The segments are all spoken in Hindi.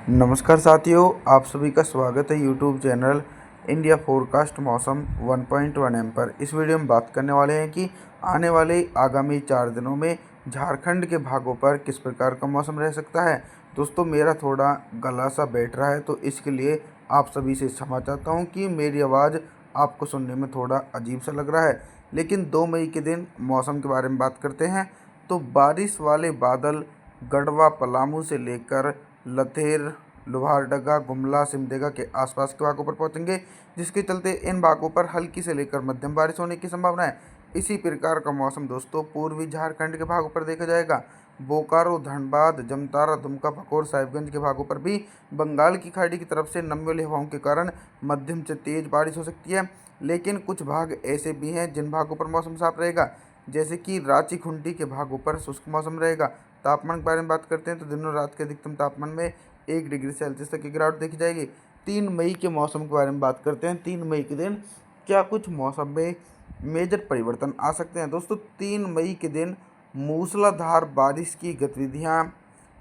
नमस्कार साथियों, आप सभी का स्वागत है यूट्यूब चैनल इंडिया फोरकास्ट मौसम 1.1 एम पर। इस वीडियो में बात करने वाले हैं कि आने वाले आगामी 4 दिनों में झारखंड के भागों पर किस प्रकार का मौसम रह सकता है। दोस्तों, मेरा थोड़ा गला सा बैठ रहा है, तो इसके लिए आप सभी से क्षमा चाहता हूँ कि मेरी आवाज़ आपको सुनने में थोड़ा अजीब सा लग रहा है। लेकिन 2 मई के दिन मौसम के बारे में बात करते हैं, तो बारिश वाले बादल गढ़वा पलामू से लेकर लतेर, लोहारदगा, गुमला, सिमडेगा के आसपास के भागों पर पहुंचेंगे, जिसके चलते इन भागों पर हल्की से लेकर मध्यम बारिश होने की संभावना है। इसी प्रकार का मौसम दोस्तों पूर्वी झारखंड के भागों पर देखा जाएगा। बोकारो, धनबाद, जमतारा, दुमका, पकोर, साहिबगंज के भागों पर भी बंगाल की खाड़ी की तरफ से नमी वाली हवाओं के कारण मध्यम से तेज बारिश हो सकती है। लेकिन कुछ भाग ऐसे भी हैं जिन भागों पर मौसम साफ रहेगा, जैसे कि रांची, खूंटी के भागों पर शुष्क मौसम रहेगा। तापमान के बारे में बात करते हैं, तो दिन और रात के अधिकतम तापमान में 1 डिग्री सेल्सियस तक की गिरावट देखी जाएगी। 3 मई के मौसम के बारे में बात करते हैं। 3 मई के दिन क्या कुछ मौसम में मेजर परिवर्तन आ सकते हैं। दोस्तों, 3 मई के दिन मूसलाधार बारिश की गतिविधियां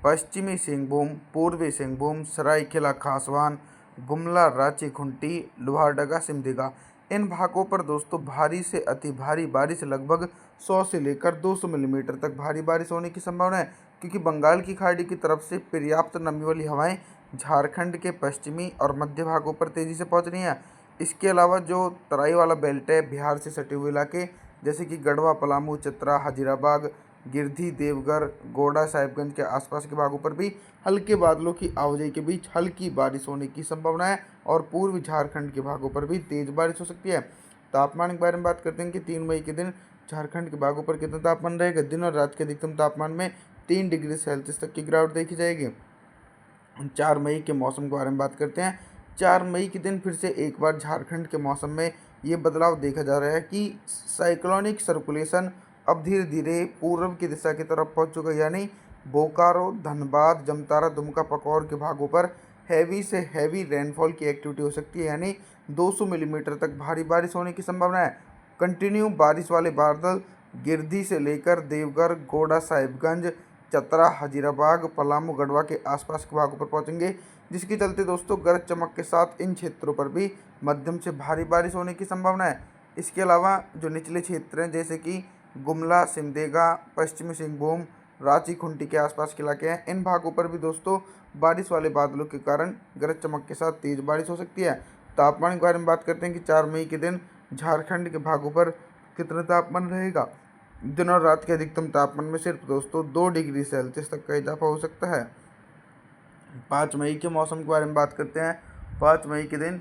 पश्चिमी सिंहभूम, पूर्वी सिंहभूम, सरायकेला खासवान, गुमला, रांची, खूंटी, लोहारदगा, सिमडेगा इन भागों पर दोस्तों भारी से अति भारी बारिश, लगभग 100 से लेकर 200 मिलीमीटर तक भारी बारिश होने की संभावना है, क्योंकि बंगाल की खाड़ी की तरफ से पर्याप्त नमी वाली हवाएं झारखंड के पश्चिमी और मध्य भागों पर तेज़ी से पहुंच रही हैं। इसके अलावा जो तराई वाला बेल्ट है, बिहार से सटे हुए इलाके जैसे कि गढ़वा, पलामू, चतरा, हजीराबाग, गिरधी, देवघर, गोड़ा, साहिबगंज के आसपास के भागों पर भी हल्के बादलों की आवाजाही के बीच हल्की बारिश होने की संभावना है, और पूर्वी झारखंड के भागों पर भी तेज बारिश हो सकती है। तापमान के बारे में बात करते हैं कि 3 मई के दिन झारखंड के भागों पर कितना तापमान रहेगा। दिन और रात के अधिकतम तापमान में 3 डिग्री सेल्सियस तक की गिरावट देखी जाएगी। 4 मई के मौसम के बारे में बात करते हैं। 4 मई के दिन फिर से एक बार झारखंड के मौसम में ये बदलाव देखा जा रहा है कि साइक्लोनिक सर्कुलेशन अब धीरे धीरे पूर्व की दिशा की तरफ पहुंच चुका है, यानी बोकारो, धनबाद, जमतारा, दुमका, पकौर के भागों पर हैवी से हैवी रेनफॉल की एक्टिविटी हो सकती है, यानी 200 मिलीमीटर तक भारी बारिश होने की संभावना है। कंटिन्यू बारिश वाले बादल गिरधी से लेकर देवघर, गोड़ा, साहिबगंज, चतरा, हजीराबाग, पलामू, गढ़वा के आसपास के भागों पर पहुंचेंगे, जिसके चलते दोस्तों गरज चमक के साथ इन क्षेत्रों पर भी मध्यम से भारी बारिश होने की संभावना है। इसके अलावा जो निचले क्षेत्र हैं, जैसे कि गुमला, सिमडेगा, पश्चिमी सिंहभूम, रांची, खूंटी के आसपास के इलाके हैं, इन भागों पर भी दोस्तों बारिश वाले बादलों के कारण गरज चमक के साथ तेज बारिश हो सकती है। तापमान के बारे में बात करते हैं कि 4 मई के दिन झारखंड के भागों पर कितना तापमान रहेगा। दिन और रात के अधिकतम तापमान में सिर्फ दोस्तों 2 डिग्री सेल्सियस तक का इजाफा हो सकता है। 5 मई के मौसम के बारे में बात करते हैं। 5 मई के दिन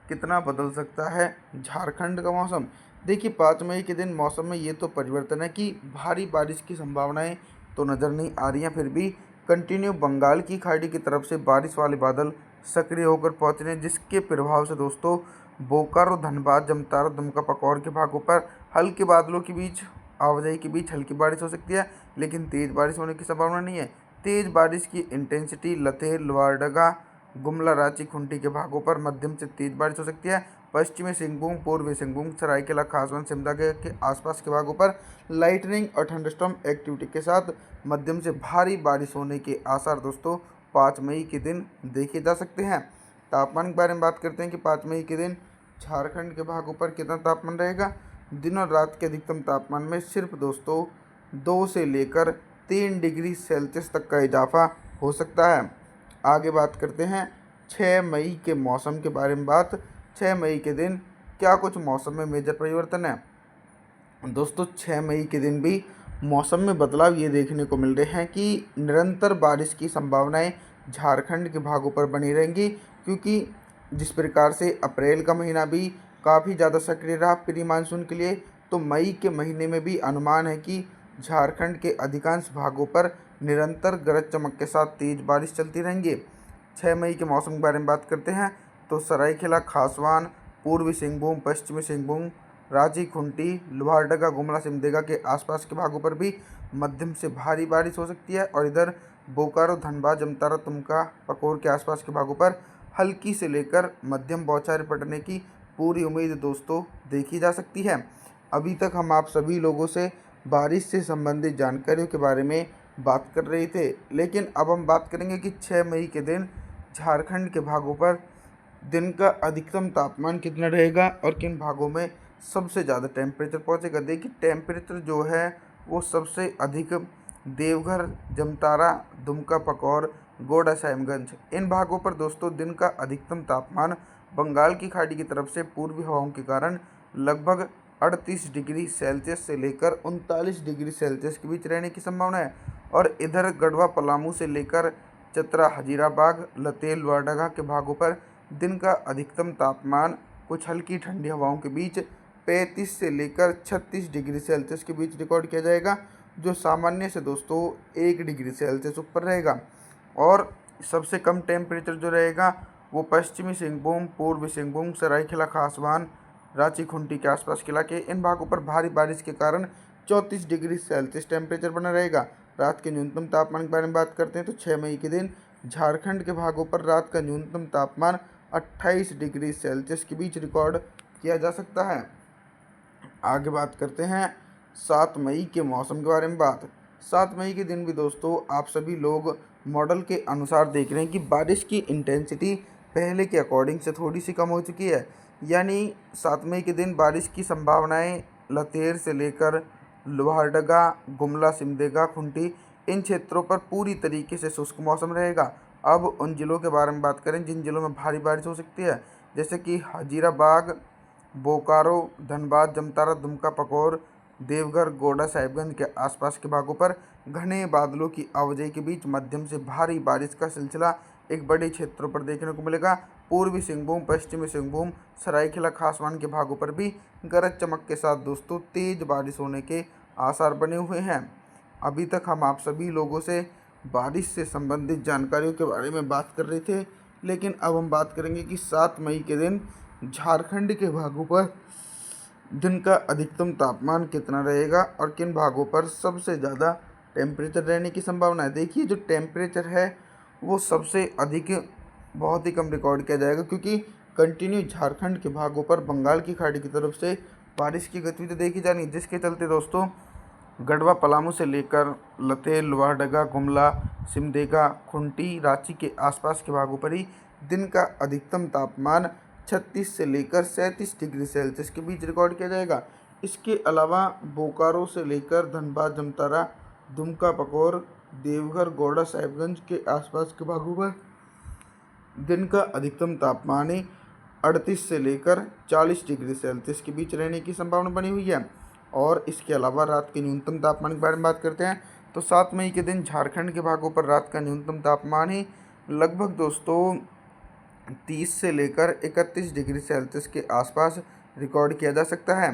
कितना बदल सकता है झारखंड का मौसम। देखिए, 5 मई के दिन मौसम में ये तो परिवर्तन है कि भारी बारिश की संभावनाएं तो नज़र नहीं आ रही हैं, फिर भी कंटिन्यू बंगाल की खाड़ी की तरफ से बारिश वाले बादल सक्रिय होकर पहुंच रहे हैं, जिसके प्रभाव से दोस्तों बोकारो, धनबाद, जमतारा, दुमका, पकौर के भागों पर हल्के बादलों के बीच आवाजाही के बीच हल्की बारिश हो सकती है, लेकिन तेज़ बारिश होने की संभावना नहीं है। तेज़ बारिश की इंटेंसिटी लतेर, लोहारदगा, गुमला, रांची, खूंटी के भागों पर मध्यम से तेज बारिश हो सकती है। पश्चिमी सिंहभूम, पूर्वी सिंहभूम, सरायकेला खासवान, सिमडेगा के आसपास के भागों पर लाइटनिंग और थंडरस्टॉर्म एक्टिविटी के साथ मध्यम से भारी बारिश होने के आसार दोस्तों 5 मई के दिन देखे जा सकते हैं। तापमान के बारे में बात करते हैं कि 5 मई के दिन झारखंड के भागों पर कितना तापमान रहेगा। दिन और रात के अधिकतम तापमान में सिर्फ दोस्तों 2 से लेकर 3 डिग्री सेल्सियस तक का इजाफा हो सकता है। आगे बात करते हैं 6 मई के मौसम के बारे में बात। 6 मई के दिन क्या कुछ मौसम में मेजर परिवर्तन है। दोस्तों, 6 मई के दिन भी मौसम में बदलाव ये देखने को मिल रहे हैं कि निरंतर बारिश की संभावनाएं झारखंड के भागों पर बनी रहेंगी, क्योंकि जिस प्रकार से अप्रैल का महीना भी काफ़ी ज़्यादा सक्रिय रहा प्री मानसून के लिए, तो मई के महीने में भी अनुमान है कि झारखंड के अधिकांश भागों पर निरंतर गरज चमक के साथ तेज़ बारिश चलती रहेंगी। 6 मई के मौसम के बारे में बात करते हैं, तो सरायकेला खासवान, पूर्वी सिंहभूम, पश्चिमी सिंहभूम, रांची, खूंटी, लोहारदगा, गुमला, सिमडेगा के आसपास के भागों पर भी मध्यम से भारी बारिश हो सकती है, और इधर बोकारो, धनबाद, जमतारा, दुमका, पकोर के आसपास के भागों पर हल्की से लेकर मध्यम बौछारें पड़ने की पूरी उम्मीद दोस्तों देखी जा सकती है। अभी तक हम आप सभी लोगों से बारिश से संबंधित जानकारियों के बारे में बात कर रहे थे, लेकिन अब हम बात करेंगे कि 6 मई के दिन झारखंड के भागों पर दिन का अधिकतम तापमान कितना रहेगा और किन भागों में सबसे ज़्यादा टेम्परेचर पहुंचेगा। देखिए टेम्परेचर जो है वो सबसे अधिक देवघर, जमतारा, दुमका, पकौर, गोंडा, साहिबगंज इन भागों पर दोस्तों दिन का अधिकतम तापमान बंगाल की खाड़ी की तरफ से पूर्वी हवाओं के कारण लगभग 38 डिग्री सेल्सियस से लेकर 39 डिग्री सेल्सियस के बीच रहने की संभावना है। और इधर गढ़वा, पलामू से लेकर चतरा, हजीराबाग, लतेल, लोहरदगा के भागों पर दिन का अधिकतम तापमान कुछ हल्की ठंडी हवाओं के बीच 35 से लेकर 36 डिग्री सेल्सियस के बीच रिकॉर्ड किया जाएगा, जो सामान्य से दोस्तों 1 डिग्री सेल्सियस ऊपर रहेगा। और सबसे कम टेम्परेचर जो रहेगा वो पश्चिमी सिंहभूम, पूर्वी सिंहभूम, सरायकेला खासवान, रांची, खूंटी के आसपास के इलाके इन भागों पर भारी बारिश के कारण 34 डिग्री सेल्सियस टेम्परेचर बना रहेगा। रात के न्यूनतम तापमान के बारे में बात करते हैं तो 6 मई के दिन झारखंड के भागों पर रात का न्यूनतम तापमान 28 डिग्री सेल्सियस के बीच रिकॉर्ड किया जा सकता है। आगे बात करते हैं 7 मई के मौसम के बारे में। 7 मई के दिन भी दोस्तों आप सभी लोग मॉडल के अनुसार देख रहे हैं कि बारिश की इंटेंसिटी पहले के अकॉर्डिंग से थोड़ी सी कम हो चुकी है। यानी 7 मई के दिन बारिश की संभावनाएं लतेर से लेकर लोहरदगा, गुमला, सिमडेगा, खूंटी इन क्षेत्रों पर पूरी तरीके से शुष्क मौसम रहेगा। अब उन जिलों के बारे में बात करें जिन जिलों में भारी बारिश हो सकती है, जैसे कि हजीराबाग, बोकारो, धनबाद, जमतारा, दुमका, पकौर, देवघर, गोंडा, साहिबगंज के आसपास के भागों पर घने बादलों की आवाजाही के बीच मध्यम से भारी बारिश का सिलसिला एक बड़े क्षेत्रों पर देखने को मिलेगा। पूर्वी सिंहभूम, पश्चिमी सिंहभूम, सरायकेला खासवान के भागों पर भी गरज चमक के साथ दोस्तों तेज बारिश होने के आसार बने हुए हैं। अभी तक हम आप सभी लोगों से बारिश से संबंधित जानकारियों के बारे में बात कर रहे थे, लेकिन अब हम बात करेंगे कि 7 मई के दिन झारखंड के भागों पर दिन का अधिकतम तापमान कितना रहेगा और किन भागों पर सबसे ज़्यादा टेम्परेचर रहने की संभावना है। देखिए जो टेम्परेचर है वो सबसे अधिक बहुत ही कम रिकॉर्ड किया जाएगा, क्योंकि कंटिन्यू झारखंड के भागों पर बंगाल की खाड़ी की तरफ से बारिश की गतिविधि देखी जानी, जिसके चलते दोस्तों गढ़वा, पलामू से लेकर लतेल, लोहरदगा, गुमला, सिमडेगा, खूंटी, रांची के आसपास के भागों पर ही दिन का अधिकतम तापमान 36 से लेकर 37 डिग्री सेल्सियस के बीच रिकॉर्ड किया जाएगा। इसके अलावा बोकारो से लेकर धनबाद, जमतारा, दुमका, पकौर, देवघर, गोंडा, साहिबगंज के आसपास के भागों पर दिन का अधिकतम तापमान 38 से लेकर 40 डिग्री सेल्सियस के बीच रहने की संभावना बनी हुई है। और इसके अलावा रात के न्यूनतम तापमान के बारे में बात करते हैं तो 7 मई के दिन झारखंड के भागों पर रात का न्यूनतम तापमान ही लगभग दोस्तों 30 से लेकर 31 डिग्री सेल्सियस के आसपास रिकॉर्ड किया जा सकता है।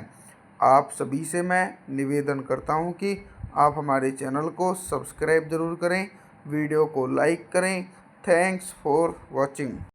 आप सभी से मैं निवेदन करता हूं कि आप हमारे चैनल को सब्सक्राइब ज़रूर करें, वीडियो को लाइक करें। Thanks for watching.